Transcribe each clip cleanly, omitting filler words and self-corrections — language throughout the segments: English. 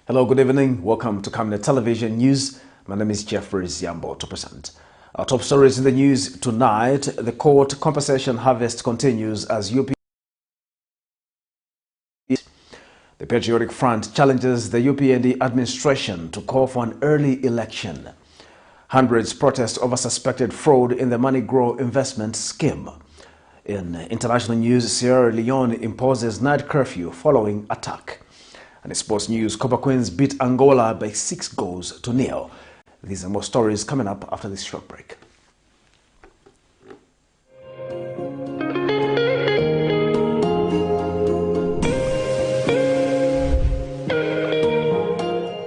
Hello, good evening. Welcome to Camnet Television News. My name is Jeffrey Ziambo to present. Our top stories in the news tonight. The court compensation harvest continues as UPND. The Patriotic Front challenges the UPND administration to call for an early election. Hundreds protest over suspected fraud in the Money Grow investment scheme. In international news, Sierra Leone imposes night curfew following attack. And in sports news, Copper Queens beat Angola by 6 goals to 0. These and more stories coming up after this short break.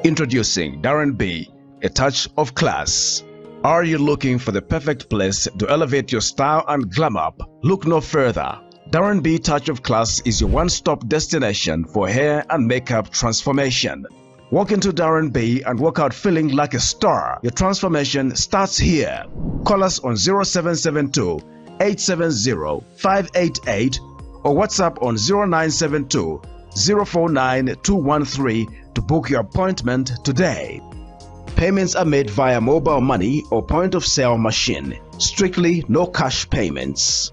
Introducing Darren B, a touch of class. Are you looking for the perfect place to elevate your style and glam up? Look no further. Darren B Touch of Class is your one-stop destination for hair and makeup transformation. Walk into Darren B and walk out feeling like a star. Your transformation starts here. Call us on 0772 870 588 or WhatsApp on 0972 049 213 to book your appointment today. Payments are made via mobile money or point-of-sale machine. Strictly no cash payments.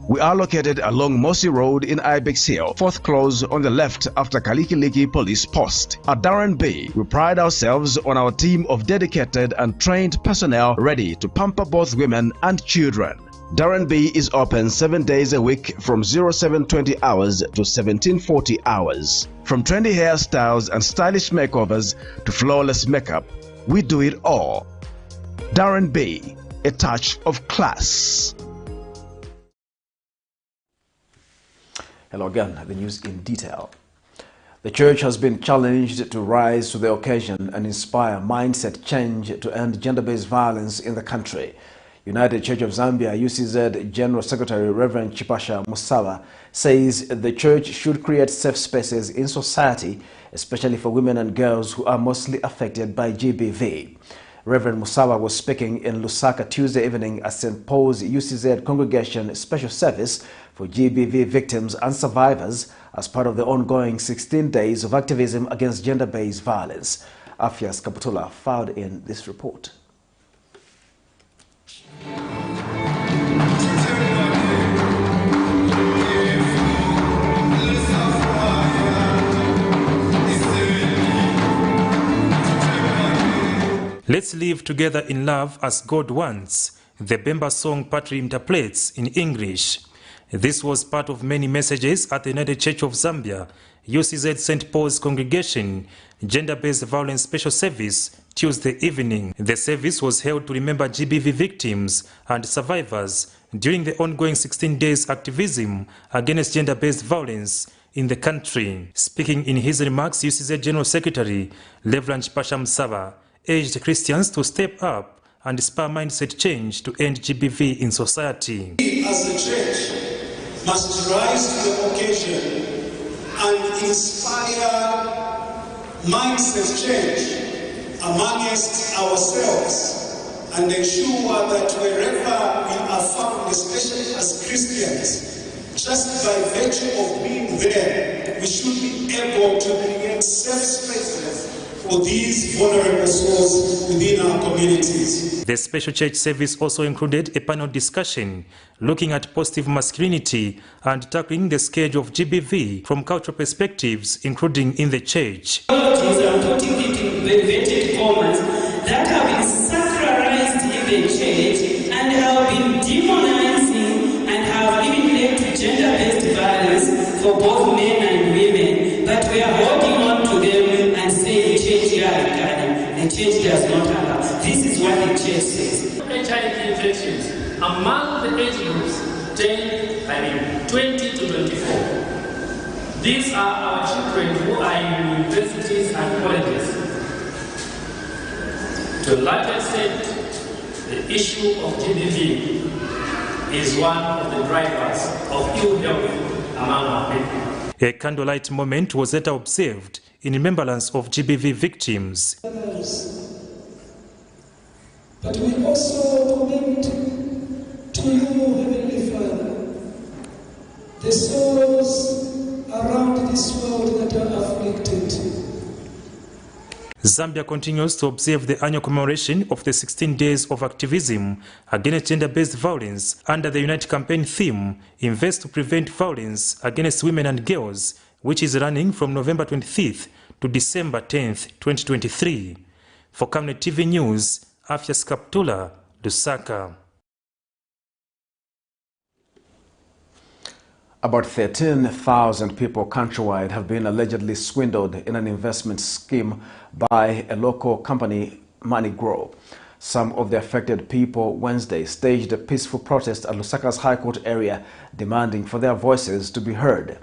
We are located along Mossy Road in Ibex Hill, 4th close on the left after Kalikiliki Police Post. At Darren B, we pride ourselves on our team of dedicated and trained personnel ready to pamper both women and children. Darren B is open 7 days a week from 0720 hours to 1740 hours. From trendy hairstyles and stylish makeovers to flawless makeup, we do it all. Darren B, a touch of class. Hello again, the news in detail. The church has been challenged to rise to the occasion and inspire mindset change to end gender-based violence in the country. United Church of Zambia UCZ General Secretary Reverend Chipasha Musawa says the church should create safe spaces in society, especially for women and girls who are mostly affected by GBV. Reverend Musawa was speaking in Lusaka Tuesday evening at St. Paul's UCZ Congregation Special Service for GBV victims and survivors as part of the ongoing 16 days of activism against gender-based violence. Afias Kaputula filed in this report. Let's live together in love as God wants, the Bemba song Patri interprets in English. This was part of many messages at the United Church of Zambia, UCZ St. Paul's Congregation, Gender-Based Violence Special Service, Tuesday evening. The service was held to remember GBV victims and survivors during the ongoing 16 days activism against gender-based violence in the country. Speaking in his remarks, UCZ General Secretary Reverend Chipasha Musawa urged Christians to step up and inspire mindset change to end GBV in society. We as a church must rise to the occasion and inspire mindset change amongst ourselves and ensure that wherever we are found, especially as Christians, just by virtue of being there, we should be able to create safe spaces for these vulnerable souls within our communities. The special church service also included a panel discussion looking at positive masculinity and tackling the scourge of GBV from cultural perspectives, including in the church. Putting it in vetted formats that have been sacralized in the church and have been demonizing and have even led to gender-based violence for both men and women. But we are holding on to them and saying change and change does not allow. This is what the church says. HIV infections among the age groups 20 to 24. These are our children who are in universities and colleges. To a large extent, the issue of GBV is one of the drivers of ill health among our people. A candlelight moment was later observed in remembrance of GBV victims. But we also commit to you, Heavenly Father, the souls around this world that are afflicted. Zambia continues to observe the annual commemoration of the 16 days of activism against gender-based violence under the Unite campaign theme, Invest to Prevent Violence Against Women and Girls, which is running from November 25th to December 10th, 2023. For Camnet TV News, Afyas Kaptula, Lusaka. About 13,000 people countrywide have been allegedly swindled in an investment scheme by a local company, MoneyGrow. Some of the affected people Wednesday staged a peaceful protest at Lusaka's High Court area demanding for their voices to be heard.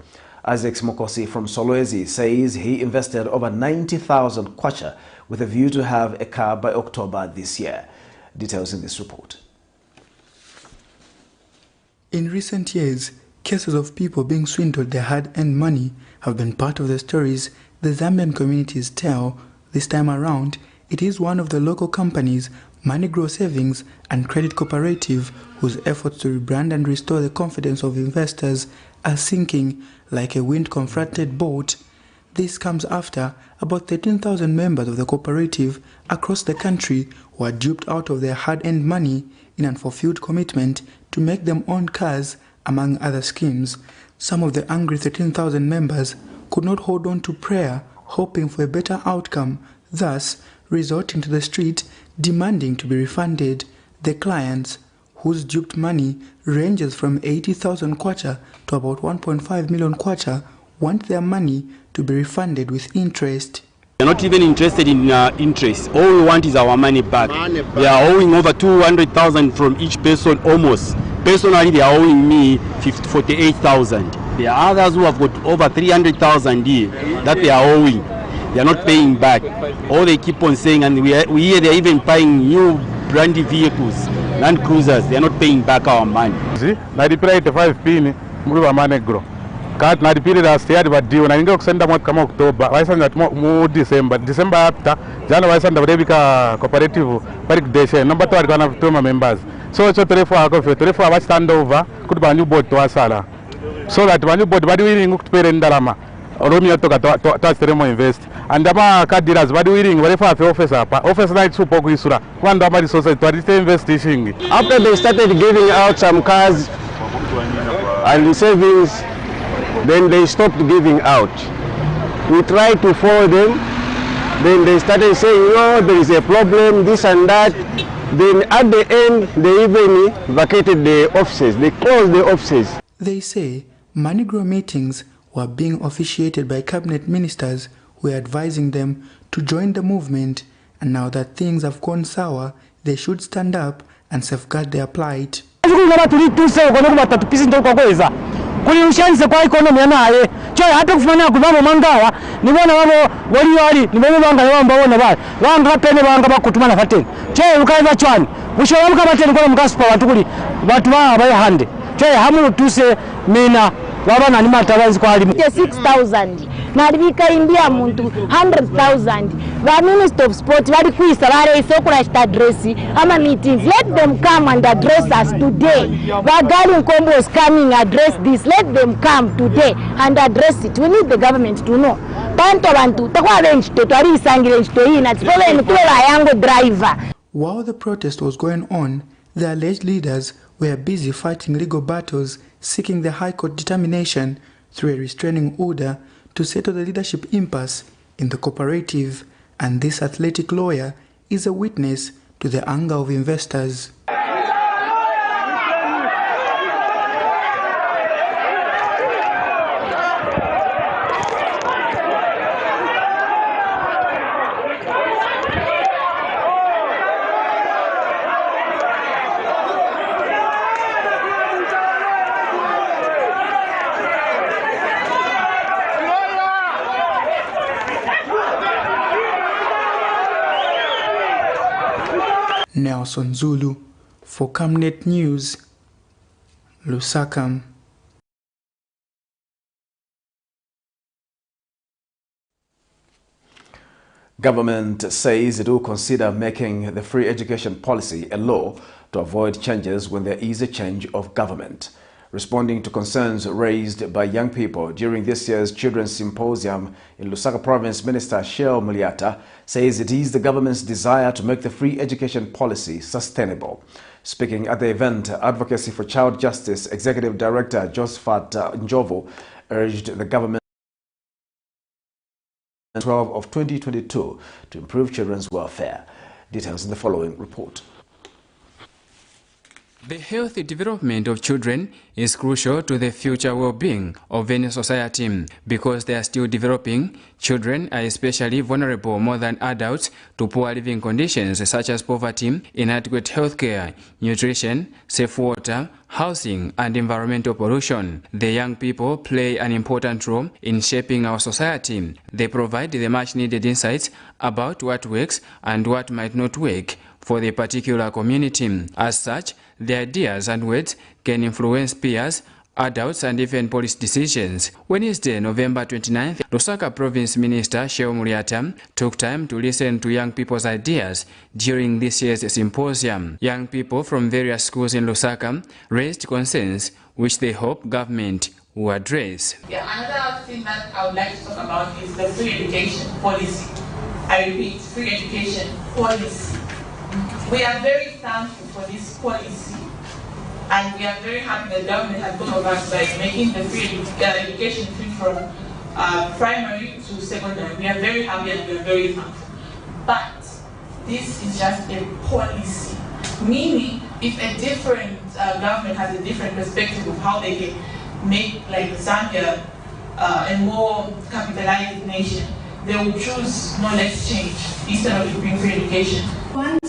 Isaac Smokosi from Solwezi says he invested over 90,000 kwacha with a view to have a car by October this year. Details in this report. In recent years, cases of people being swindled their hard-earned money have been part of the stories the Zambian communities tell. This time around, it is one of the local companies, MoneyGrow Savings and Credit Cooperative, whose efforts to rebrand and restore the confidence of investors are sinking like a wind-confronted boat. This comes after about 13,000 members of the cooperative across the country were duped out of their hard-earned money in an unfulfilled commitment to make them own cars, among other schemes. Some of the angry 13,000 members could not hold on to prayer, hoping for a better outcome, thus resorting to the street, demanding to be refunded. The clients, whose duped money ranges from 80,000 kwacha to about 1.5 million kwacha, want their money to be refunded with interest. They're not even interested in interest. All we want is our money back. They are owing over 200,000 from each person almost. Personally, they are owing me 48,000. There are others who have got over 300,000 here that they are owing. They are not paying back. All they keep on saying, and we hear they are even buying new brandy vehicles, Land Cruisers. They are not paying back our money. See, na dipira 85 pini, mulu MoneyGrow. Kat na dipira last year dibadio na ninge kusenda mwaka kama Oktoba, waisanda mu December after, jana waisanda wadebika cooperative parik deshe, number 2 alikuwa na vituma members. So terefu ako terefu aba stand over kuti banyu board to asala. So that banyu board badi willing kutupere ndalama. Oromi atoka to teremo invest. And ama card dealers badi willing barefa afi office apa. Office na isupo kuisura. Kwanda ama resources to investing. After they started giving out some cars and savings, then they stopped giving out. We tried to follow them. Then they started saying, no, there is a problem, this and that. Then at the end, they even vacated the offices. They closed the offices. They say MoneyGrow meetings were being officiated by cabinet ministers who were advising them to join the movement, and now that things have gone sour, they should stand up and safeguard their plight. Kuliushanise kwa economy naye cyo hata kufanya kubamo mangawa nibona babo wali wali nibona banga bamba bona ba banga pene banga bakutumana fateni cyo ukaiza chwani ushobora mukabateni kwa mukaspa watu kuli watu ba bayahande cyo hamulu tuse mina wabana ni matabanzi kwa ali 6000 nalibika imbia muntu 100,000 ba minister of sport bali kuisa bare isokula sta address ama meetings. Let them come and address us today. Bagali Nkombo is coming address this. Let them come today and address it. We need the government to know. Tanto bantu takwa bench to twari sangire to ina tsole mtula yango driver. While the protest was going on, the alleged leaders were busy fighting legal battles, seeking the High Court determination through a restraining order to settle the leadership impasse in the cooperative, and this athletic lawyer is a witness to the anger of investors. Nelson Zulu for Camnet News, Lusaka. Government says it will consider making the free education policy a law to avoid changes when there is a change of government. Responding to concerns raised by young people during this year's Children's Symposium in Lusaka Province, Minister Sheo Muliata says it is the government's desire to make the free education policy sustainable. Speaking at the event, Advocacy for Child Justice Executive Director Josephat Njovu urged the government 12 of 2022 to improve children's welfare. Details in the following report. The healthy development of children is crucial to the future well-being of any society. Because they are still developing, children are especially vulnerable more than adults to poor living conditions such as poverty, inadequate health care, nutrition, safe water, housing, and environmental pollution. The young people play an important role in shaping our society. They provide the much-needed insights about what works and what might not work for the particular community. As such, their ideas and words can influence peers, adults, and even policy decisions. Wednesday, November 29th, Lusaka Province Minister Sheo Muliata took time to listen to young people's ideas during this year's symposium. Young people from various schools in Lusaka raised concerns which they hope government will address. Another thing that I would like to talk about is the free education policy. I repeat, free education policy. We are very thankful for this policy, and we are very happy the government has gone over by making the free education free from primary to secondary. We are very happy and we are very thankful. But this is just a policy, meaning if a different government has a different perspective of how they can make like Zambia a more capitalized nation, they will choose knowledge change instead of doing free education. Want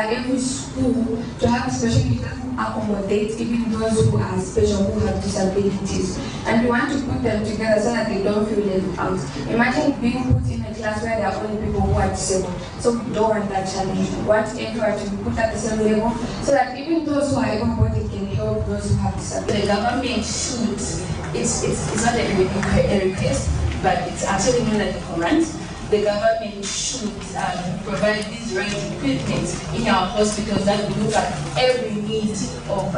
every school to have a special needs that accommodate even those who are special, who have disabilities, and we want to put them together so that they don't feel left out. Imagine being put in a class where there are only people who are disabled. So we don't want that challenge. We want everyone to be put at the same level so that even those who are able-bodied can help those who have disabilities. The government should, it's not a request, but it's actually more like a command. The government should provide these right equipment in our hospitals that will look at every need of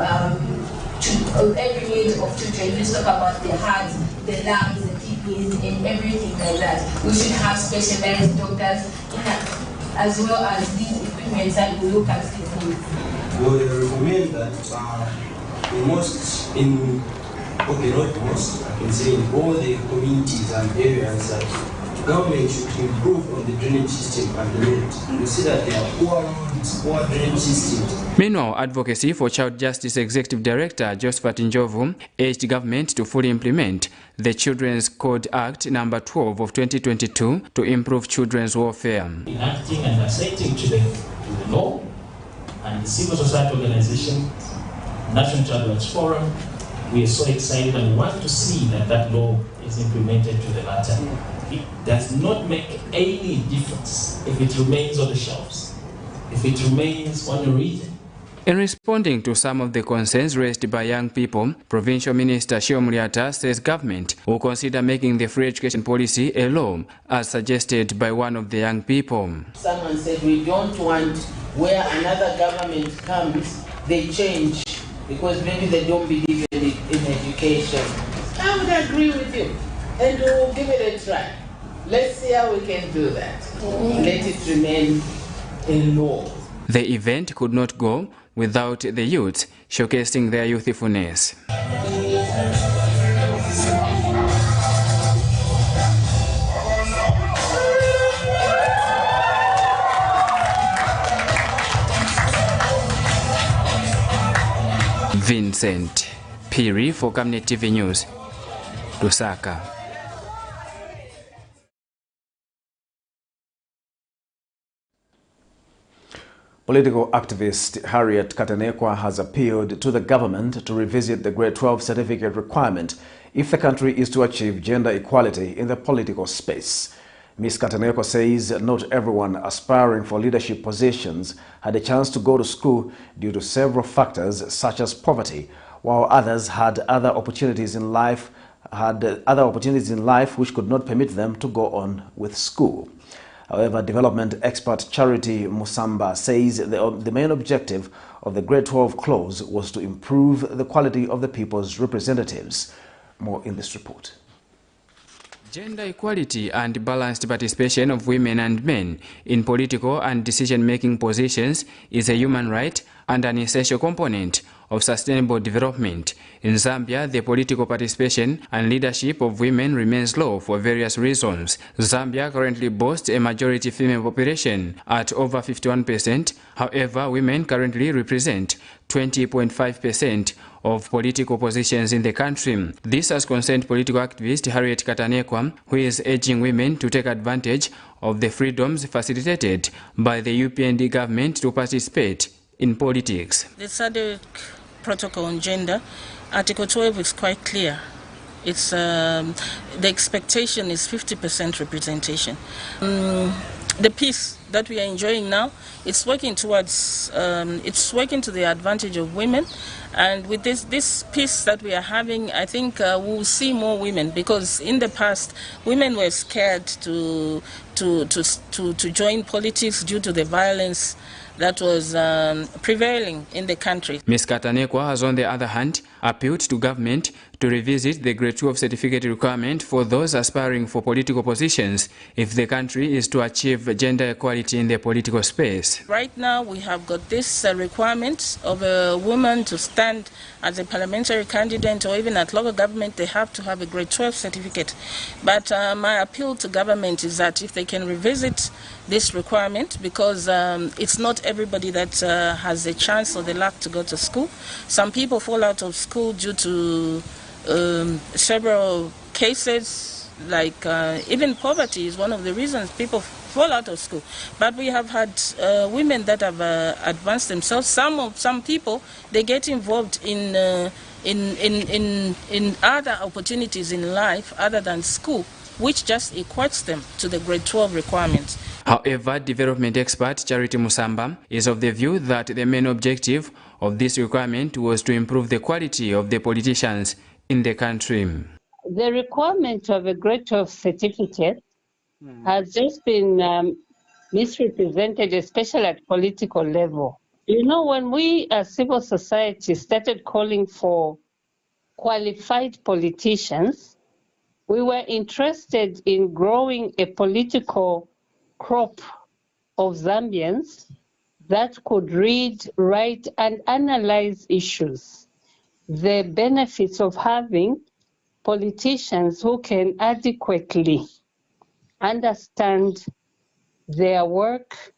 children. Let's talk about the heart, the lungs, the kidneys, and everything like that. We should have specialized doctors as well as these equipment that will look at these needs. Well, I recommend that I can say in all the communities and areas that government should improve on the drainage system and the road. You see that there are poor drainage systems. Meanwhile, Advocacy for Child Justice Executive Director Josephat Njovu urged government to fully implement the Children's Code Act No. 12 of 2022 to improve children's welfare. Enacting and accepting to the law, and the civil society organization, National Child Rights Forum, we are so excited and want to see that that law is implemented to the matter. It does not make any difference if it remains on the shelves, if it remains on the region. In responding to some of the concerns raised by young people, Provincial Minister Sheo Muliata says government will consider making the free education policy a law, as suggested by one of the young people. Someone said we don't want where another government comes, they change because maybe they don't believe in education. I would agree with you, and we'll give it a try. Let's see how we can do that. Let it remain a law. The event could not go without the youth showcasing their youthfulness. Vincent Piri for Camnet TV News, Lusaka. Political activist Harriet Katanekwa has appealed to the government to revisit the Grade 12 certificate requirement if the country is to achieve gender equality in the political space. Ms. Katanekwa says not everyone aspiring for leadership positions had a chance to go to school due to several factors such as poverty, while others had other opportunities in life which could not permit them to go on with school. However, development expert Charity Musamba says the main objective of the Grade 12 clause was to improve the quality of the people's representatives. More in this report. Gender equality and balanced participation of women and men in political and decision-making positions is a human right and an essential component of sustainable development. In Zambia, the political participation and leadership of women remains low for various reasons. Zambia currently boasts a majority female population at over 51%. However, women currently represent 20.5% of political positions in the country. This has concerned political activist Harriet Katanekwa, who is urging women to take advantage of the freedoms facilitated by the UPND government to participate in politics. The SADC protocol on gender, Article 12 is quite clear. It's the expectation is 50% representation. The peace that we are enjoying now, it's working towards, it's working to the advantage of women. And with this peace that we are having, I think we'll see more women, because in the past, women were scared to join politics due to the violence that was prevailing in the country. Ms. Katanekwa has, on the other hand, appealed to government to revisit the Grade 12 certificate requirement for those aspiring for political positions if the country is to achieve gender equality in the political space. Right now, we have got this requirement of a woman to stand as a parliamentary candidate or even at local government. They have to have a Grade 12 certificate. But my appeal to government is that if they can revisit this requirement, because it's not everybody that has a chance or the luck to go to school. Some people fall out of school due to several cases, like even poverty is one of the reasons people fall out of school. But we have had women that have advanced themselves. Some people, they get involved in other opportunities in life other than school, which just equates them to the Grade 12 requirements. However, development expert Charity Musamba is of the view that the main objective of this requirement was to improve the quality of the politicians in the country. The requirement of a Grade 12 certificate has just been misrepresented, especially at political level. You know, when we as civil society started calling for qualified politicians, we were interested in growing a political crop of Zambians that could read, write, and analyze issues. The benefits of having politicians who can adequately understand their work,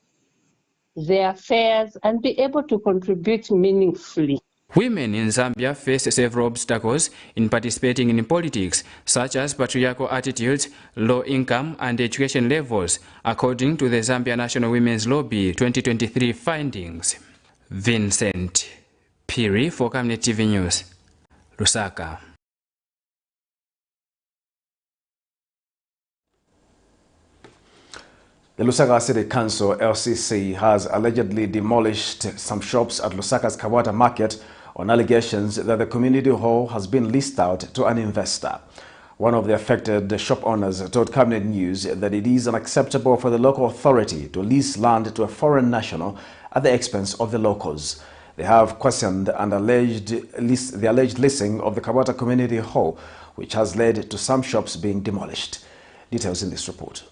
their affairs, and be able to contribute meaningfully. Women in Zambia face several obstacles in participating in politics, such as patriarchal attitudes, low income, and education levels, according to the Zambia National Women's Lobby 2023 findings. Vincent Piri for Camnet TV News, Lusaka. The Lusaka City Council, LCC, has allegedly demolished some shops at Lusaka's Kawata Market on allegations that the community hall has been leased out to an investor. One of the affected shop owners told Camnet News that it is unacceptable for the local authority to lease land to a foreign national at the expense of the locals. They have questioned the alleged leasing of the Kawata Community Hall, which has led to some shops being demolished. Details in this report.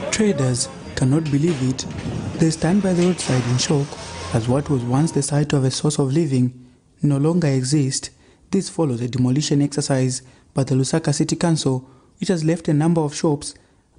Traders cannot believe it. They stand by the roadside in shock as what was once the site of a source of living no longer exists. This follows a demolition exercise by the Lusaka City Council, which has left a number of shops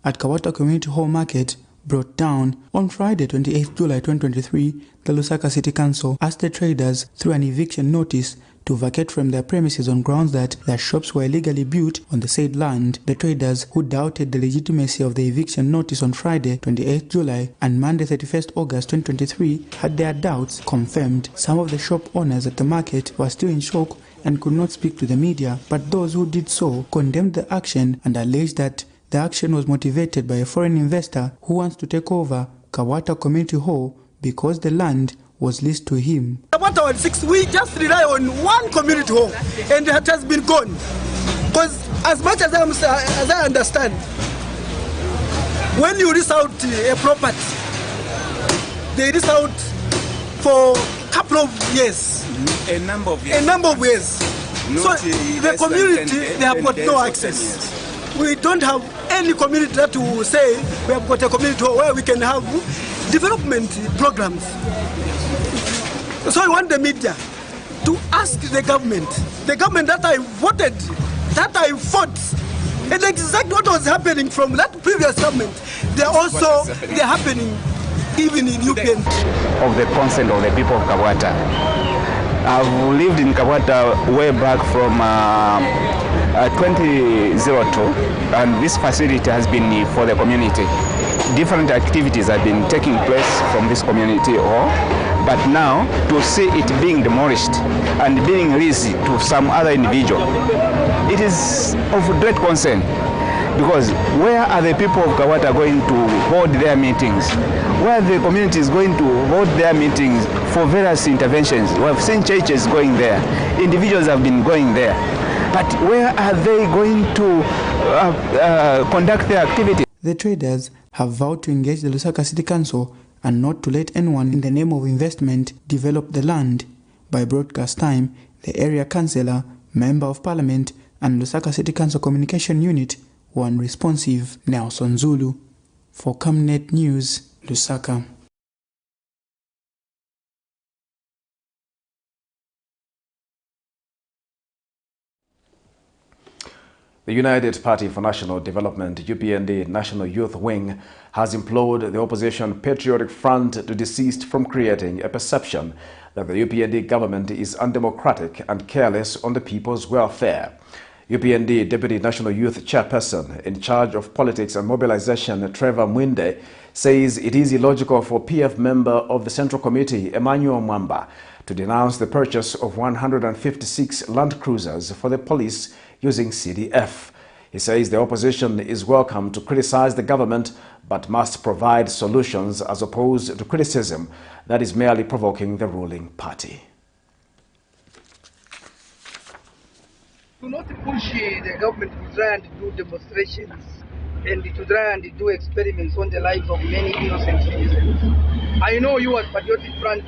at Kawata Community Hall Market brought down. On Friday, 28 July 2023, the Lusaka City Council asked the traders through an eviction notice to vacate from their premises on grounds that their shops were illegally built on the said land. The traders, who doubted the legitimacy of the eviction notice on Friday, 28 July and Monday, 31st August 2023, had their doubts confirmed. Some of the shop owners at the market were still in shock and could not speak to the media, but those who did so condemned the action and alleged that The action was motivated by a foreign investor who wants to take over Kawata Community Hall because the land was leased to him. About our 6, we just rely on one community hall, and it has been gone. Because as much as I understand, when you lease out a property, they lease out for a couple of years. A number of years. A number of years. So the community, they have got no access. We don't have any community that will say we have got a community hall where we can have development programs. So I want the media to ask the government that I voted, that I fought, and exactly what was happening from that previous government, they're happening even in UPND. Of the consent of the people of Kawata. I've lived in Kawata way back from 2002, and this facility has been for the community. Different activities have been taking place from this community hall, but now to see it being demolished and being leased to some other individual, it is of great concern. Because where are the people of Kawata going to hold their meetings? Where are the communities going to hold their meetings for various interventions? We have seen churches going there. Individuals have been going there. But where are they going to conduct their activities? The traders have vowed to engage the Lusaka City Council and not to let anyone in the name of investment develop the land. By broadcast time, the area councillor, member of parliament, and Lusaka City Council Communication Unit were unresponsive. Nelson Zulu for Camnet News, Lusaka. The United Party for National Development, UPND National Youth Wing, has implored the opposition Patriotic Front to desist from creating a perception that the UPND government is undemocratic and careless on the people's welfare. UPND Deputy National Youth Chairperson in charge of politics and mobilization, Trevor Mwinde, says it is illogical for PF member of the Central Committee, Emmanuel Mwamba, to denounce the purchase of 156 land cruisers for the police using CDF. He says the opposition is welcome to criticize the government but must provide solutions as opposed to criticism that is merely provoking the ruling party. Do not push the government to try and do demonstrations and to try and do experiments on the lives of many innocent citizens. I know you as Patriotic Front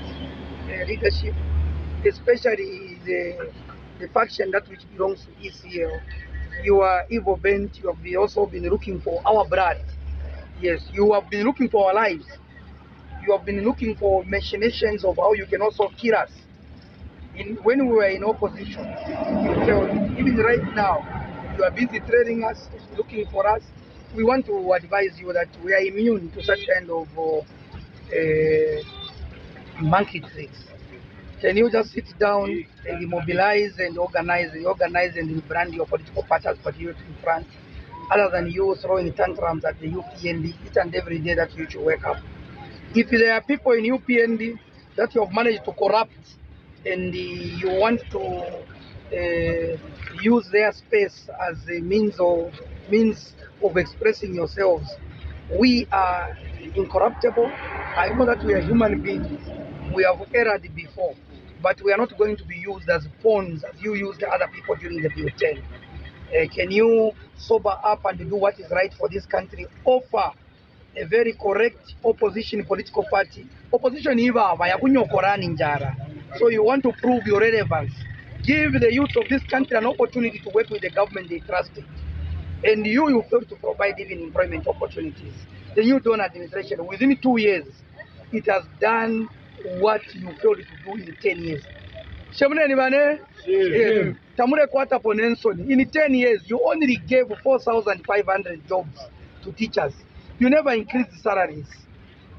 leadership, especially the faction that which belongs to ECL, you are evil bent. You have also been looking for our blood. Yes, you have been looking for our lives. You have been looking for machinations of how you can also kill us. When we were in opposition, even right now, you are busy trailing us, looking for us. We want to advise you that we are immune to such kind of monkey tricks. Can you just sit down and mobilize and organize and brand your political party as Patriotic Front, other than you throwing tantrums at the UPND each and every day that you should wake up? If there are people in UPND that you have managed to corrupt and you want to use their space as a means of expressing yourselves, we are incorruptible. I know that we are human beings. We have erred before, but we are not going to be used as pawns as you used other people during the Bill 10. Can you sober up and do what is right for this country? Offer a very correct opposition political party. Opposition so you want to prove your relevance. Give the youth of this country an opportunity to work with the government they trusted. And you failed to provide even employment opportunities. The new Dawn administration, within 2 years, it has done what you failed to do in 10 years. In 10 years, you only gave 4,500 jobs to teachers. You never increased salaries.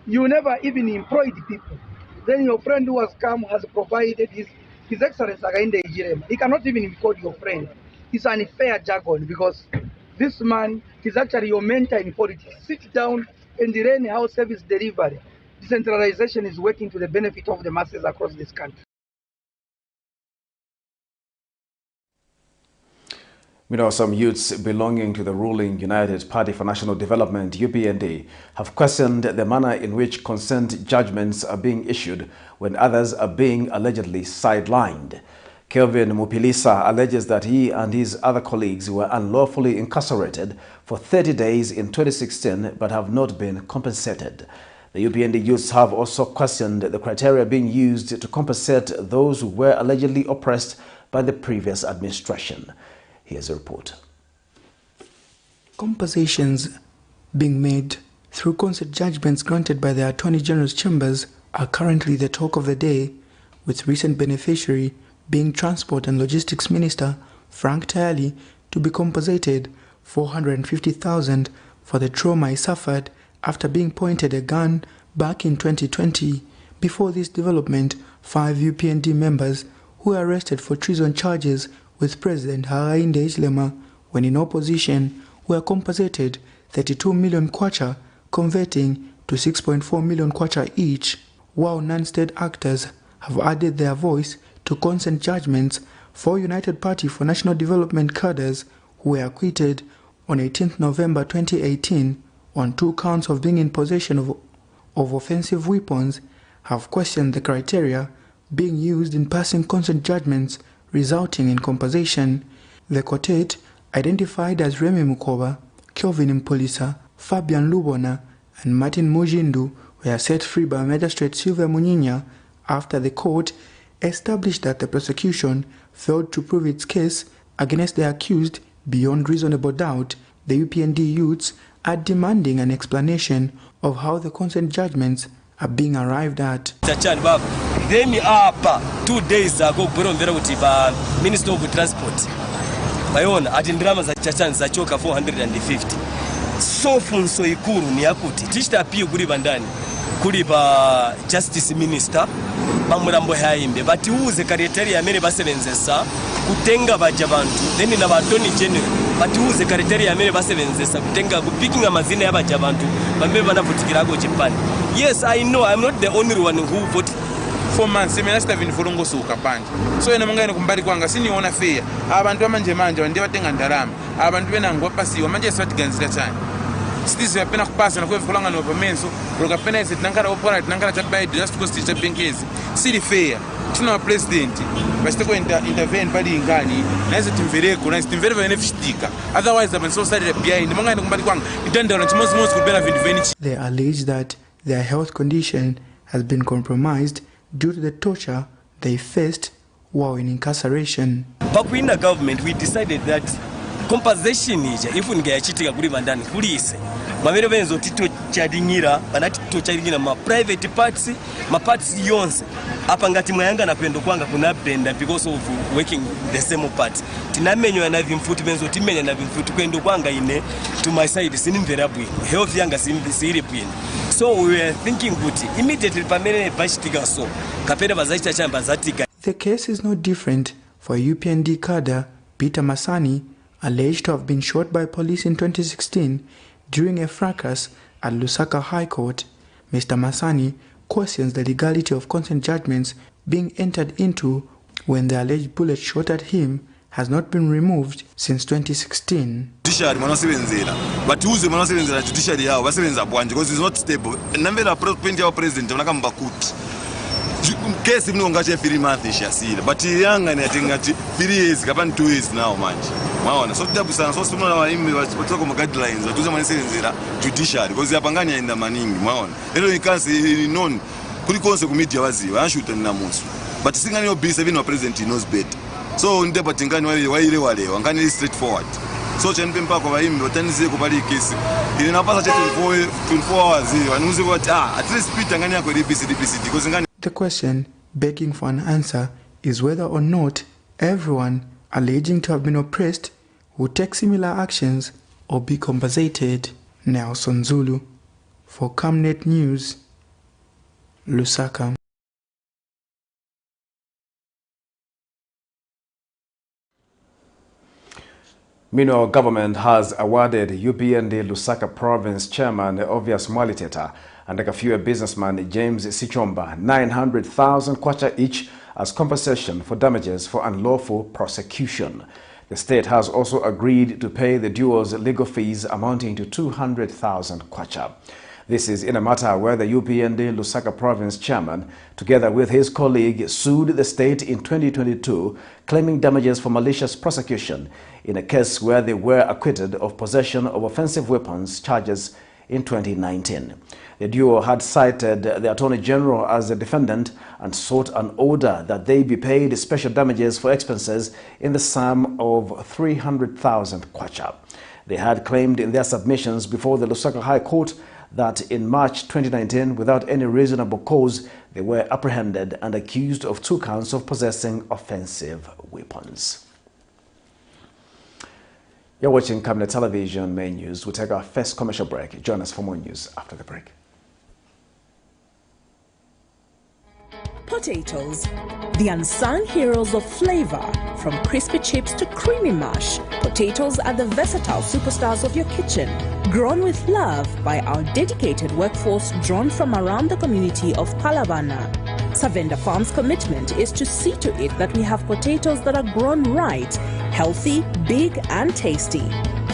You never even employed people. Then your friend who has come has provided his excellence against the Ijirem. He cannot even be called your friend. It's an unfair jargon because this man is actually your mentor in politics. Sit down and learn how service delivery, decentralization is working to the benefit of the masses across this country. Meanwhile, some youths belonging to the ruling United Party for National Development, UPND, have questioned the manner in which consent judgments are being issued when others are being allegedly sidelined. Kelvin Mupilisa alleges that he and his other colleagues were unlawfully incarcerated for 30 days in 2016 but have not been compensated. The UPND youths have also questioned the criteria being used to compensate those who were allegedly oppressed by the previous administration. Here's a report. Compensations being made through consent judgments granted by the Attorney General's chambers are currently the talk of the day, with recent beneficiary being Transport and Logistics Minister Frank Tayali to be compensated $450,000 for the trauma he suffered after being pointed a gun back in 2020. Before this development, 5 UPND members who were arrested for treason charges with President Hakainde Hichilema when in opposition were compensated 32 million kwacha, converting to 6.4 million kwacha each, while non-state actors have added their voice to consent judgments for United Party for National Development cadres who were acquitted on 18 November 2018 on 2 counts of being in possession of offensive weapons, have questioned the criteria being used in passing consent judgments resulting in compensation. The quartet, identified as Remy Mukoba, Kelvin Mpolisa, Fabian Lubona, and Martin Mujindu, were set free by Magistrate Silvia Munyinya after the court established that the prosecution failed to prove its case against the accused beyond reasonable doubt. The UPND youths are demanding an explanation of how the consent judgments are being arrived at. Then up 2 days ago, Minister of Transport, my own Adindrama Chachan Zachoka 450. So funso ikuru ni yakuti. Tishta pia kuri bandani. Kuri ba Justice Minister, bamurambo haimbe. Bati uze kariteri ya mene basebenzesa, kutenga bajabantu. Then na batoni general. Bati uze kariteri ya mene basebenzesa, kutenga kupikinga mazina ya bajabantu. Bambe bana futikirago Japan. Yes, I know I'm not the only one who voted. 4 months seminasta vinifurungo suka panje so ena mangani kumbali kwanga siniona fair abantu amanje bandi batenga ndalama abantu benangwa pasiwa manje swatiganzira cyane sitizi yapena kupasa na kwefulanga no pamenso roka pena ise tinankara opora tinankara chabaidi just because teacher benkezi sili fair tuna president basiteko intervene pali ingani na ise timvereko na ise timvere benefitika otherwise abantu so side behind mangani kumbali kwanga itandala chimozi kubera 2020. They allege that their health condition has been compromised due to the torture they faced while in incarceration. But in the government, we decided that compensation is if we get cheating a good man than police. Mamero benzo tito chadingira, banati to chadingira ma private parts, ma parts yonse. Apangati mayanga na pendo kwanga kuna benda because of working the same part. Tinamenyo na vimfuti benzo timenya na vimfuti kwendo kwanga ine to my side sinimvera bwi. Health yanga siri bwi. So we were thinking good immediately pamene bashitiga so kapera bazaita chamba zatika. The case is no different for UPND cadre Peter Masani, alleged to have been shot by police in 2016 during a fracas at Lusaka High Court. Mr. Masani questions the legality of consent judgments being entered into when the alleged bullet shot at him has not been removed since 2016. Judiciary manosebenzera but uze manosebenzera judiciary yao basebenza bwanje because it's not stable. Nambela point ya president onakamba kuti case mnonga che 3 months ishasira but yanga ni atinga 3 years kapani 2 years now manje maona so tabu sana so simola waimi watoko ma guidelines atuze manosebenzera judiciary because yapangani yaenda maningi maona lero ikansi non kuli konse ku media waziwa anshuta na musu but singani yo B7 no president knows better. So ndeba tingani waile wale wangani straightforward. So chenpe mpako waimbe watanizie kubali kesi. Ili napasa chetu 24 hours hiyo. Anuzi what at least pita ngani yako DPC because ngani. The question begging for an answer is whether or not everyone alleging to have been oppressed will take similar actions or be compensated. Nelson Zulu for Camnet News, Lusaka. Meanwhile, government has awarded UPND Lusaka Province Chairman Obvious Mwaliteta and Kafue businessman James Sichomba 900,000 kwacha each as compensation for damages for unlawful prosecution. The state has also agreed to pay the duo's legal fees amounting to 200,000 kwacha. This is in a matter where the UPND Lusaka province chairman, together with his colleague, sued the state in 2022, claiming damages for malicious prosecution in a case where they were acquitted of possession of offensive weapons charges in 2019. The duo had cited the Attorney General as the defendant and sought an order that they be paid special damages for expenses in the sum of 300,000 kwacha. They had claimed in their submissions before the Lusaka High Court that in March 2019, without any reasonable cause, they were apprehended and accused of 2 counts of possessing offensive weapons. You're watching Camnet Television Main News. We'll take our first commercial break. Join us for more news after the break. Potatoes, the unsung heroes of flavor. From crispy chips to creamy mash, potatoes are the versatile superstars of your kitchen. Grown with love by our dedicated workforce drawn from around the community of Palavana. Savenda Farm's commitment is to see to it that we have potatoes that are grown right, healthy, big and tasty.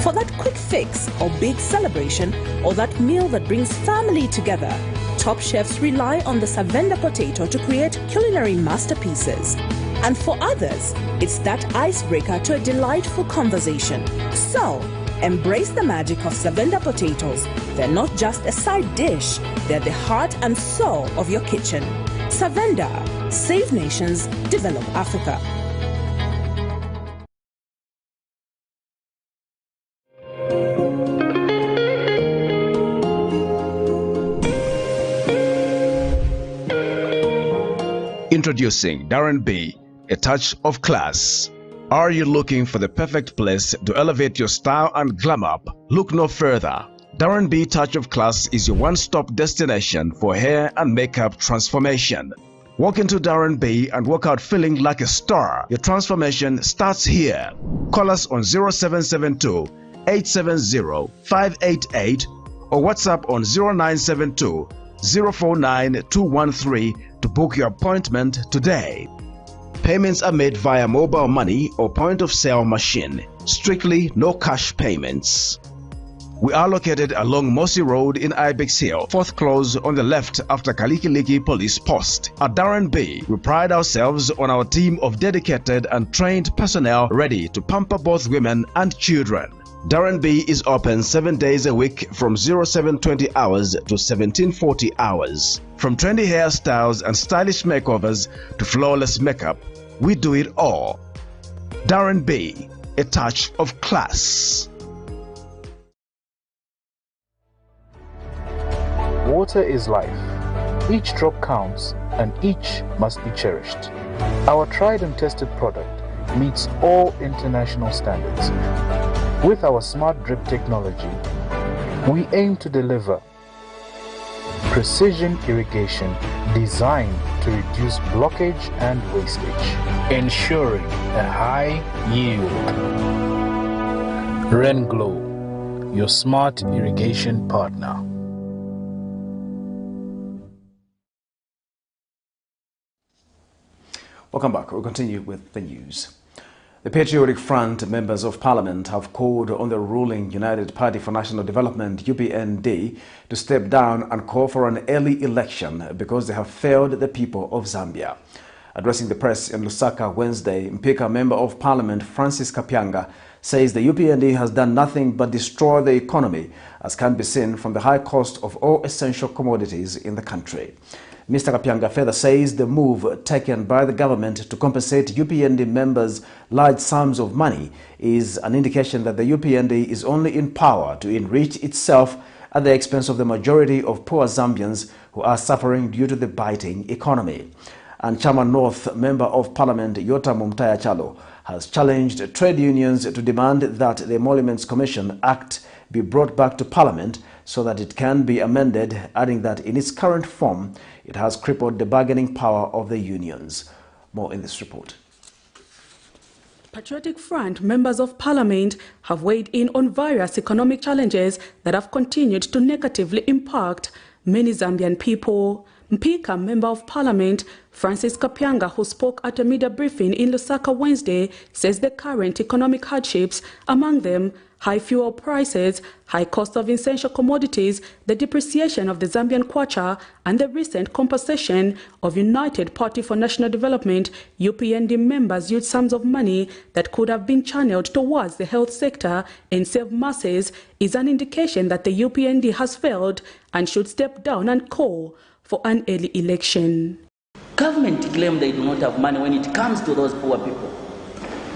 For that quick fix or big celebration or that meal that brings family together, top chefs rely on the Savenda potato to create culinary masterpieces. And for others, it's that icebreaker to a delightful conversation. So, embrace the magic of Savenda potatoes. They're not just a side dish, they're the heart and soul of your kitchen. Savenda, save nations, develop Africa. Introducing Darren B, a touch of class. Are you looking for the perfect place to elevate your style and glam up? Look no further. Darren B Touch of Class is your one-stop destination for hair and makeup transformation. Walk into Darren B and walk out feeling like a star. Your transformation starts here. Call us on 0772 870 588 or WhatsApp on 0972 049 213 to book your appointment today. Payments are made via mobile money or point-of-sale machine. Strictly no cash payments. We are located along Mossy Road in Ibex Hill, 4th close on the left after Kalikiliki Police Post. At Darren B, we pride ourselves on our team of dedicated and trained personnel ready to pamper both women and children. Darren B is open 7 days a week from 0720 hours to 1740 hours. From trendy hairstyles and stylish makeovers to flawless makeup, we do it all. Darren B, a touch of class. Water is life. Each drop counts and each must be cherished. Our tried and tested product meets all international standards. With our smart drip technology, we aim to deliver precision irrigation designed to reduce blockage and wastage, ensuring a high yield. RenGlow, your smart irrigation partner. Welcome back. We'll continue with the news. The Patriotic Front members of Parliament have called on the ruling United Party for National Development (UPND) to step down and call for an early election because they have failed the people of Zambia. Addressing the press in Lusaka Wednesday, Mpika Member of Parliament Francis Kapyanga says the UPND has done nothing but destroy the economy, as can be seen from the high cost of all essential commodities in the country. Mr. Kapyanga further says the move taken by the government to compensate UPND members large sums of money is an indication that the UPND is only in power to enrich itself at the expense of the majority of poor Zambians who are suffering due to the biting economy. And Chairman North Member of Parliament Yota Mumtaya Chalo has challenged trade unions to demand that the Emoluments Commission Act be brought back to Parliament so that it can be amended, adding that in its current form, it has crippled the bargaining power of the unions. More in this report. Patriotic Front members of Parliament have weighed in on various economic challenges that have continued to negatively impact many Zambian people. Mpika Member of Parliament Francis Kapyanga, who spoke at a media briefing in Lusaka Wednesday, says the current economic hardships, among them high fuel prices, high cost of essential commodities, the depreciation of the Zambian kwacha, and the recent compensation of United Party for National Development UPND members huge sums of money that could have been channeled towards the health sector and save masses is an indication that the UPND has failed and should step down and call for an early election. Government claim they do not have money when it comes to those poor people.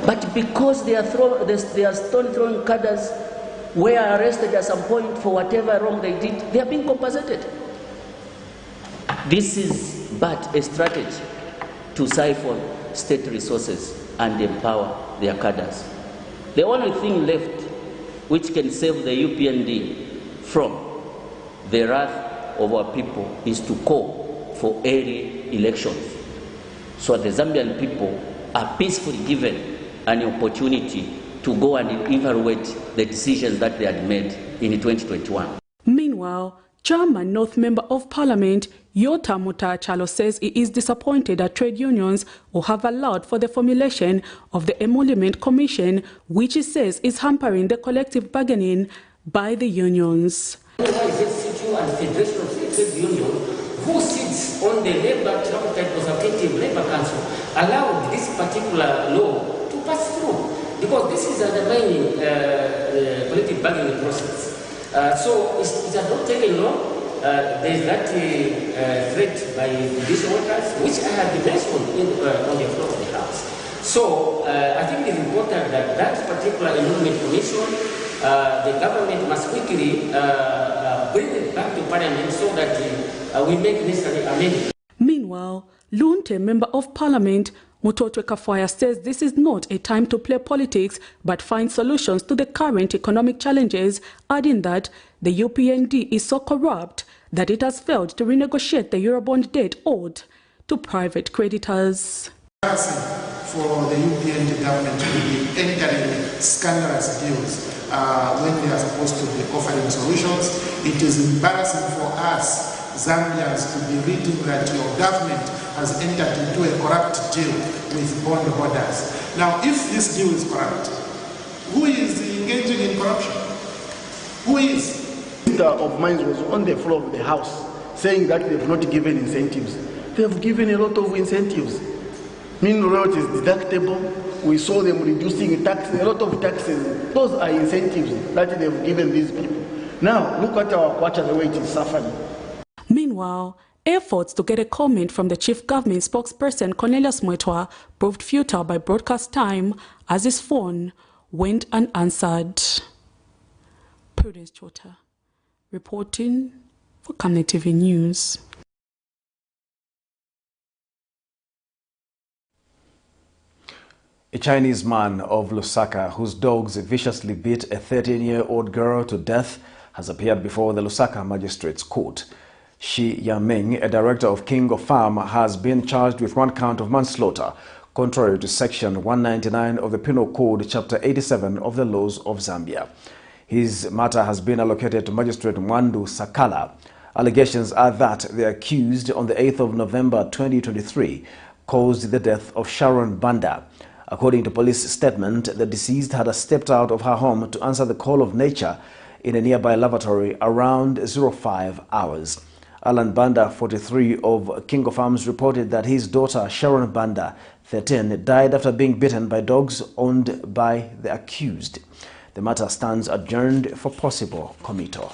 But because they are stone-throwing cadres were arrested at some point for whatever wrong they did, they are being compensated. This is but a strategy to siphon state resources and empower their cadres. The only thing left which can save the UPND from the wrath of our people is to call for early elections, so the Zambian people are peacefully given an opportunity to go and evaluate the decisions that they had made in 2021. Meanwhile, Chairman North Member of Parliament Yota Mutachalo says he is disappointed at trade unions who have allowed for the formulation of the Emolument Commission, which he says is hampering the collective bargaining by the unions. Why is ZCU and Federation of Trade Union, who sits on the Labour Tripartite Consultative Labour Council, allowed this particular law to pass through? Because this is undermining the collective bargaining process. So it has not taken long. There is that threat by judicial workers, which I have mentioned on the floor of the House. So I think it is important that that particular Enrollment Commission, the government must quickly bring it back to Parliament so that we make necessary amendments. Meanwhile, Lunte, Member of Parliament Mutotwe Kafwaya, says this is not a time to play politics but find solutions to the current economic challenges, adding that the UPND is so corrupt that it has failed to renegotiate the Eurobond debt owed to private creditors. For the UPND government to be entering scandalous deals when they are supposed to be offering solutions. It is embarrassing for us Zambians to be reading that your government has entered into a corrupt deal with bondholders. Now, if this deal is corrupt, who is engaging in corruption? Who is? The minister of mines was on the floor of the House saying that they have not given incentives. They have given a lot of incentives. Mineral royalties deductible. We saw them reducing taxes, a lot of taxes. Those are incentives that they have given these people. Now, look at our kwacha, the way it is suffering. Meanwhile, efforts to get a comment from the chief government spokesperson Cornelius Mwetwa proved futile by broadcast time as his phone went unanswered. Prudence Chota, reporting for Camnet TV News. A Chinese man of Lusaka whose dogs viciously beat a 13-year-old girl to death has appeared before the Lusaka Magistrates Court. Shi Yaming, a director of King of Farm, has been charged with 1 count of manslaughter, contrary to Section 199 of the Penal Code, Chapter 87 of the laws of Zambia. His matter has been allocated to Magistrate Mwandu Sakala. Allegations are that the accused, on the 8th of November 2023, caused the death of Sharon Banda. According to police statement, the deceased had stepped out of her home to answer the call of nature in a nearby lavatory around 05 hours. Alan Banda, 43, of King of Farms, reported that his daughter Sharon Banda, 13, died after being bitten by dogs owned by the accused. The matter stands adjourned for possible committal.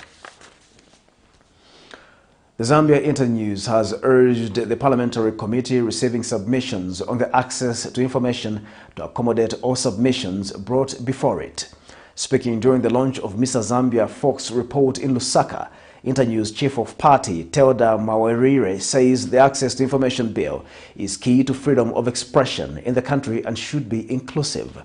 The Zambia Internews has urged the parliamentary committee receiving submissions on the access to information to accommodate all submissions brought before it. Speaking during the launch of Mr. Zambia Fox report in Lusaka, Internews Chief of Party Teoda Mawerire says the Access to Information Bill is key to freedom of expression in the country and should be inclusive.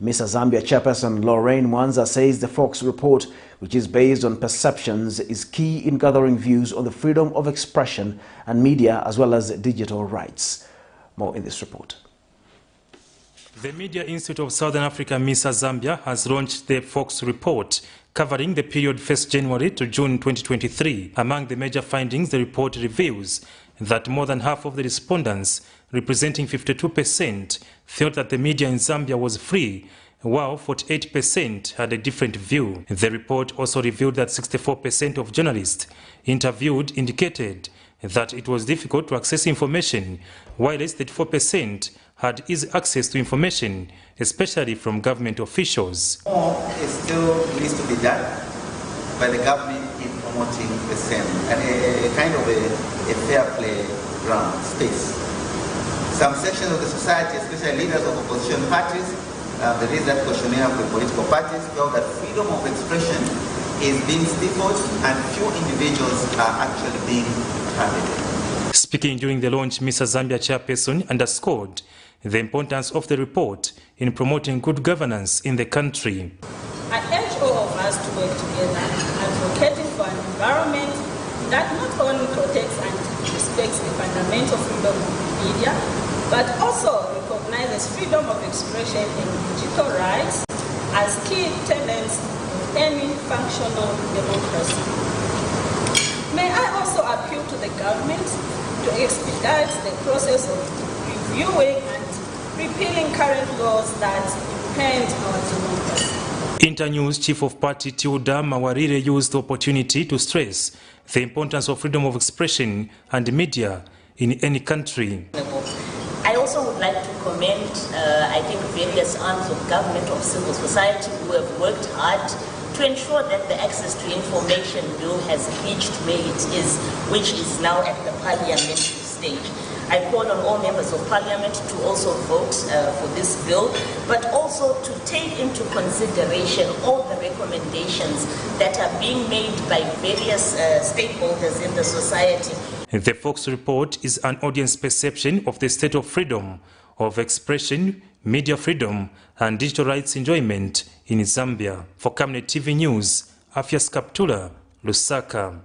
Mr. Zambia Chairperson Lorraine Mwanza says the Fox report, which is based on perceptions, is key in gathering views on the freedom of expression and media as well as digital rights. More in this report. The Media Institute of Southern Africa, MISA Zambia, has launched the Fox report covering the period 1st January to June 2023. Among the major findings the report reveals, that more than half of the respondents, representing 52%, felt that the media in Zambia was free, while 48% had a different view. The report also revealed that 64% of journalists interviewed indicated that it was difficult to access information, while 34% had easy access to information, especially from government officials. More still needs to be done by the government in promoting the same and a kind of a fair play ground space. Some sections of the society, especially leaders of opposition parties, there is that questionnaire of the political parties, felt that freedom of expression is being stifled and few individuals are actually being targeted. Speaking during the launch, Mr. Zambia chairperson underscored the importance of the report in promoting good governance in the country. I urge all of us to work together, advocating for an environment that not only protects and respects the fundamental freedom of the media, but also recognizes freedom of expression and digital rights as key tenets of any functional democracy. May I also appeal to the government to expedite the process of reviewing and repealing current laws that impede our democracy. Internews Chief of Party Tilda Mawarire used the opportunity to stress the importance of freedom of expression and media in any country. I also would like to commend, I think, various arms of government, of civil society who have worked hard to ensure that the Access to Information Bill has reached where it is, which is now at the parliamentary stage. I call on all members of parliament to also vote for this bill, but also to take into consideration all the recommendations that are being made by various stakeholders in the society. The Fox report is an audience perception of the state of freedom of expression, media freedom, and digital rights enjoyment in Zambia. For Camnet TV News, Afias Kaptula, Lusaka.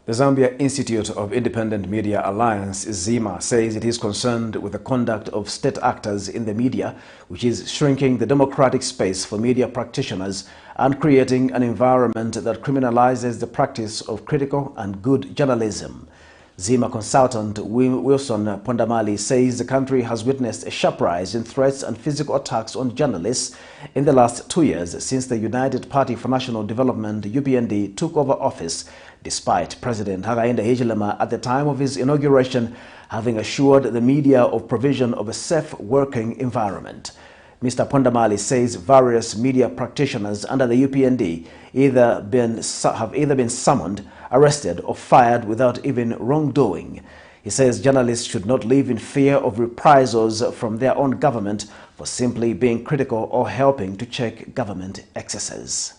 The Zambia Institute of Independent Media Alliance, ZIMA, says it is concerned with the conduct of state actors in the media, which is shrinking the democratic space for media practitioners and creating an environment that criminalizes the practice of critical and good journalism. ZIMA consultant Wilson Pondamali says the country has witnessed a sharp rise in threats and physical attacks on journalists in the last 2 years since the United Party for National Development, UPND, took over office, despite President Hakainde Hichilema at the time of his inauguration having assured the media of provision of a safe working environment. Mr. Pondamali says various media practitioners under the UPND have either been summoned, arrested or fired without even wrongdoing. He says journalists should not live in fear of reprisals from their own government for simply being critical or helping to check government excesses.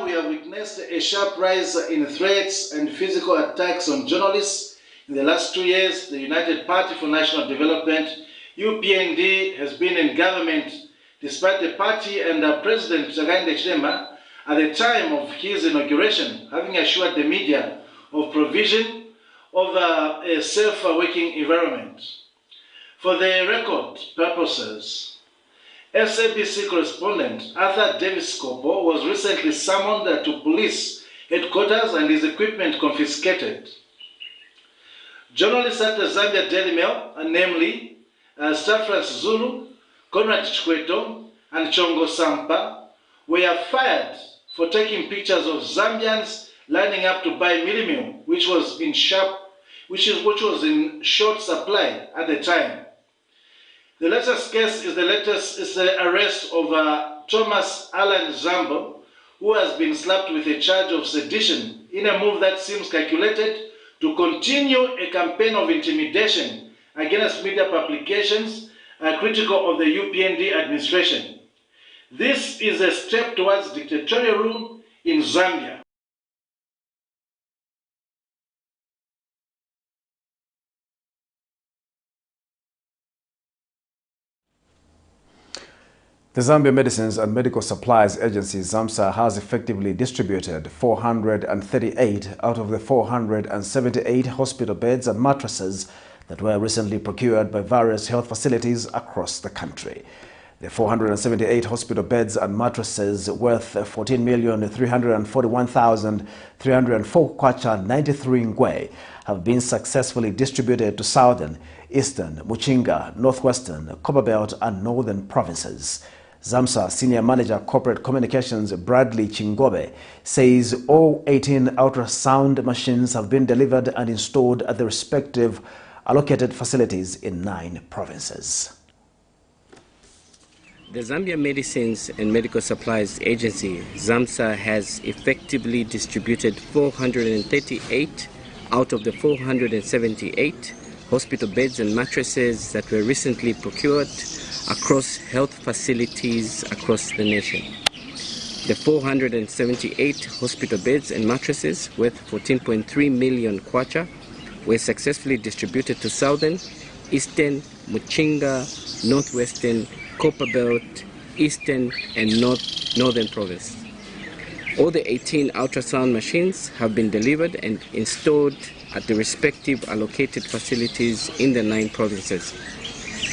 We have witnessed a sharp rise in threats and physical attacks on journalists. In the last 2 years, the United Party for National Development, UPND, has been in government despite the party and President Hakainde Hichilema at the time of his inauguration having assured the media of provision of a safe working environment. For the record purposes, SABC correspondent Arthur Davis Kopo was recently summoned to police headquarters and his equipment confiscated. Journalists at the Zambia Daily Mail, namely Stafras Zulu, Conrad Chikweto, and Chongo Sampa, were fired for taking pictures of Zambians lining up to buy mealie, which was in short supply at the time. The latest case is the arrest of Thomas Alan Zambo, who has been slapped with a charge of sedition in a move that seems calculated to continue a campaign of intimidation against media publications critical of the UPND administration. This is a step towards dictatorial rule in Zambia. The Zambia Medicines and Medical Supplies Agency, ZAMSA, has effectively distributed 438 out of the 478 hospital beds and mattresses that were recently procured by various health facilities across the country. The 478 hospital beds and mattresses worth 14,341,304 kwacha 93 ngwe have been successfully distributed to southern, eastern, Muchinga, northwestern, Copperbelt and northern provinces. ZAMSA Senior Manager Corporate Communications Bradley Chingobe says all 18 ultrasound machines have been delivered and installed at the respective allocated facilities in 9 provinces. The Zambia Medicines and Medical Supplies Agency, ZAMSA, has effectively distributed 438 out of the 478 hospital beds and mattresses that were recently procured across health facilities across the nation. The 478 hospital beds and mattresses worth 14.3 million kwacha were successfully distributed to southern, eastern, Muchinga, northwestern, Copperbelt, eastern and northern province. All the 18 ultrasound machines have been delivered and installed at the respective allocated facilities in the 9 provinces.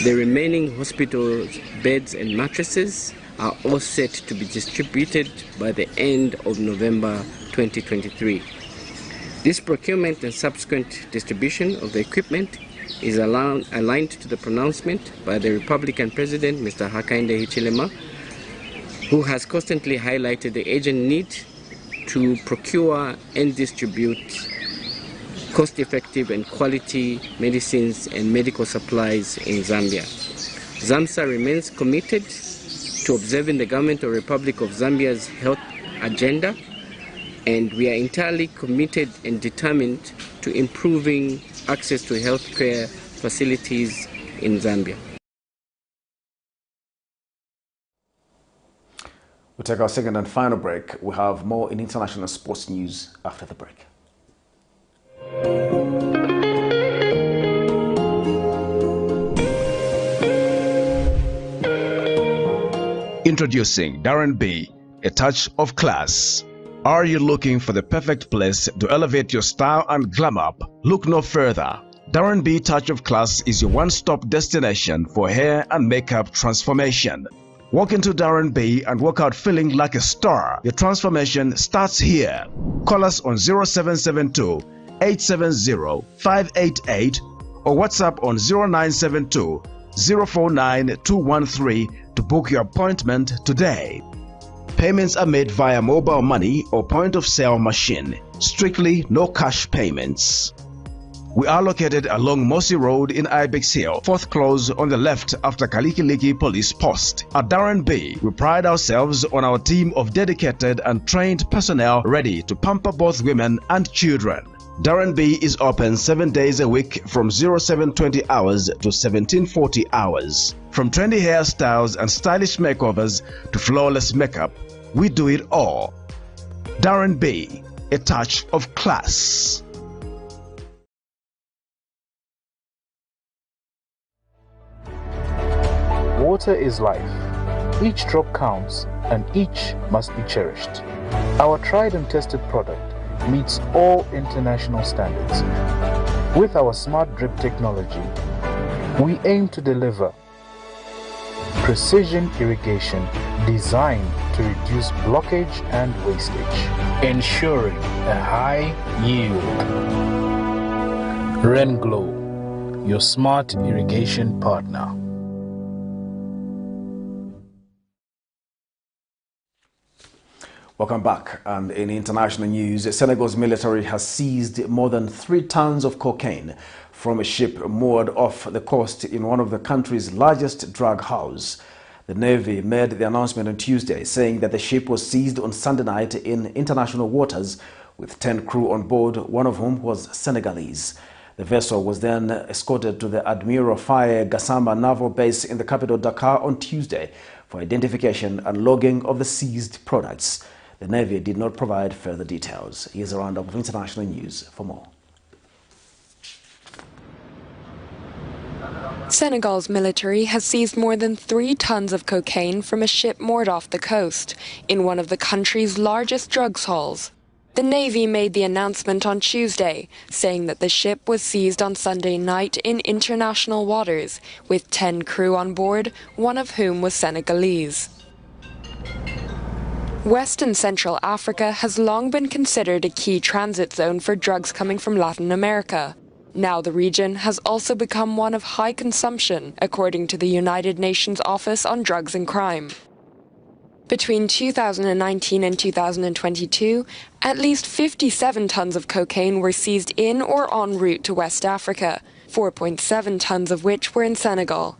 The remaining hospital beds and mattresses are all set to be distributed by the end of November 2023. This procurement and subsequent distribution of the equipment is aligned to the pronouncement by the Republican President, Mr. Hakainde Hichilema, who has constantly highlighted the urgent need to procure and distribute cost-effective and quality medicines and medical supplies in Zambia. ZAMSA remains committed to observing the Government of the Republic of Zambia's health agenda, and we are entirely committed and determined to improving access to healthcare facilities in Zambia. We'll take our second and final break. We'll have more in international sports news after the break. Introducing Darren B, a touch of class. Are you looking for the perfect place to elevate your style and glam up? Look no further. Darren B Touch of Class is your one-stop destination for hair and makeup transformation. Walk into Darren B and walk out feeling like a star. Your transformation starts here. Call us on 0772 870 588 or WhatsApp on 0972 049 213 to book your appointment today. Payments are made via mobile money or point-of-sale machine. Strictly no cash payments. We are located along Mossy Road in Ibex Hill, 4th close on the left after Kalikiliki Police Post. At Darren B, we pride ourselves on our team of dedicated and trained personnel ready to pamper both women and children. Darren B is open 7 days a week from 0720 hours to 1740 hours. From trendy hairstyles and stylish makeovers to flawless makeup, we do it all. Darren B, a touch of class. Water is life. Each drop counts and each must be cherished. Our tried and tested product meets all international standards. With our smart drip technology, we aim to deliver precision irrigation designed to reduce blockage and wastage, ensuring a high yield. Rain Glow, your smart irrigation partner. Welcome back. And in international news, Senegal's military has seized more than 3 tons of cocaine from a ship moored off the coast in one of the country's largest drug houses. The Navy made the announcement on Tuesday, saying that the ship was seized on Sunday night in international waters with 10 crew on board, one of whom was Senegalese. The vessel was then escorted to the Admiral Faye Gassama Naval Base in the capital Dakar on Tuesday for identification and logging of the seized products. The Navy did not provide further details. Here's a roundup of international news for more. Senegal's military has seized more than 3 tons of cocaine from a ship moored off the coast in one of the country's largest drugs halls. The Navy made the announcement on Tuesday, saying that the ship was seized on Sunday night in international waters, with 10 crew on board, one of whom was Senegalese. West and Central Africa has long been considered a key transit zone for drugs coming from Latin America. Now the region has also become one of high consumption, according to the United Nations Office on Drugs and Crime. Between 2019 and 2022, at least 57 tons of cocaine were seized in or en route to West Africa, 4.7 tons of which were in Senegal.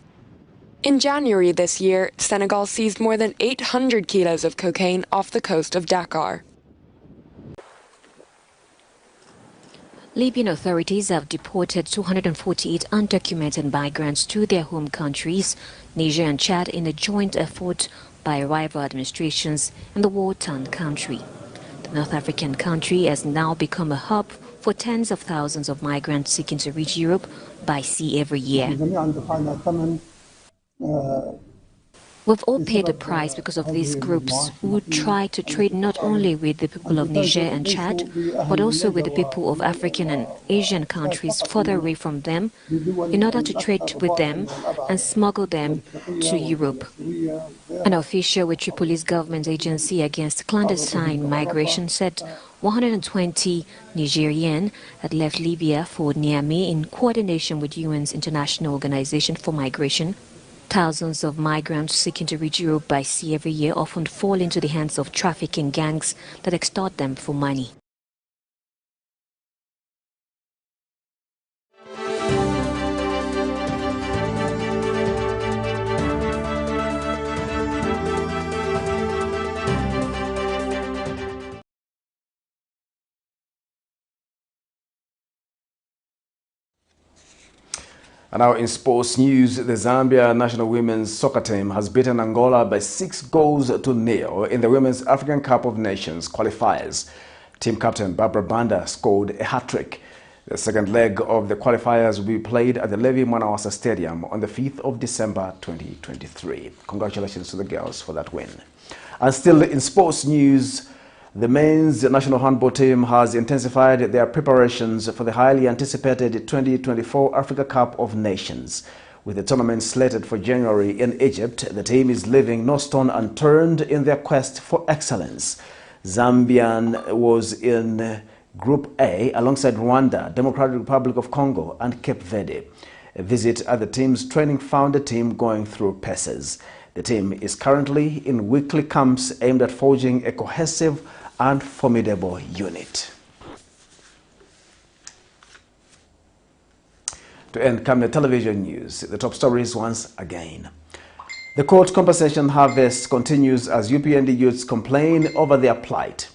In January this year, Senegal seized more than 800 kilos of cocaine off the coast of Dakar. Libyan authorities have deported 248 undocumented migrants to their home countries, Niger and Chad, in a joint effort by rival administrations in the war-torn country. The North African country has now become a hub for tens of thousands of migrants seeking to reach Europe by sea every year. We've all paid the price because of these groups who try to trade not only with the people of Niger and Chad, but also with the people of African and Asian countries further away from them, in order to trade with them and smuggle them to Europe. An official with Tripoli's government agency against clandestine migration said 120 Nigerians had left Libya for Niamey in coordination with UN's International Organization for Migration. Thousands of migrants seeking to reach Europe by sea every year often fall into the hands of trafficking gangs that extort them for money. And now in sports news, the Zambia national women's soccer team has beaten Angola by 6-0 in the Women's African Cup of Nations qualifiers. Team captain Barbara Banda scored a hat-trick. The second leg of the qualifiers will be played at the Levi Mwanawasa Stadium on the 5th of December 2023. Congratulations to the girls for that win. And still in sports news, the men's national handball team has intensified their preparations for the highly anticipated 2024 Africa Cup of Nations. With the tournament slated for January in Egypt, the team is leaving no stone unturned in their quest for excellence. Zambia was in Group A alongside Rwanda, Democratic Republic of Congo and Cape Verde. A visit at the team's training found the team going through paces. The team is currently in weekly camps aimed at forging a cohesive and formidable unit. To end Camnet television news, the top stories once again. The court compensation harvest continues as UPND youths complain over their plight.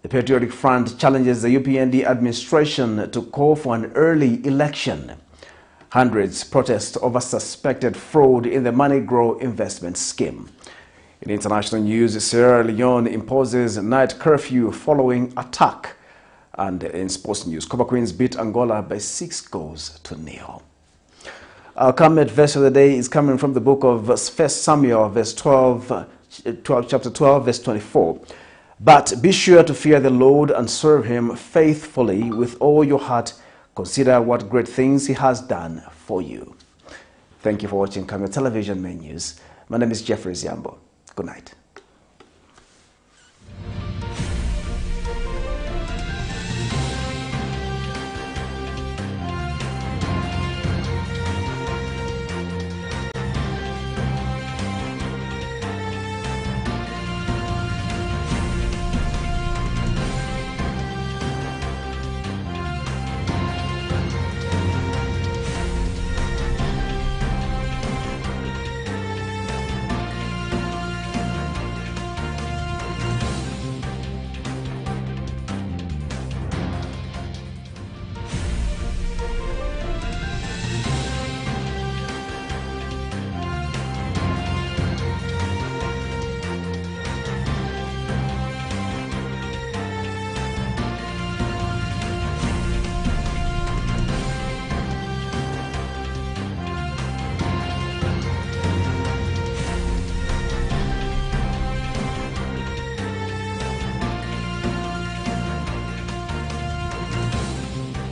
The Patriotic Front challenges the UPND administration to call for an early election. Hundreds protest over suspected fraud in the Money Grow investment scheme. In international news, Sierra Leone imposes night curfew following attack. And in sports news, Copper Queens beat Angola by 6-0. Our Camnet verse of the day is coming from the book of 1 Samuel, chapter 12, verse 24. But be sure to fear the Lord and serve him faithfully with all your heart. Consider what great things he has done for you. Thank you for watching Camnet Television Main News. My name is Jeffrey Ziambo. Good night.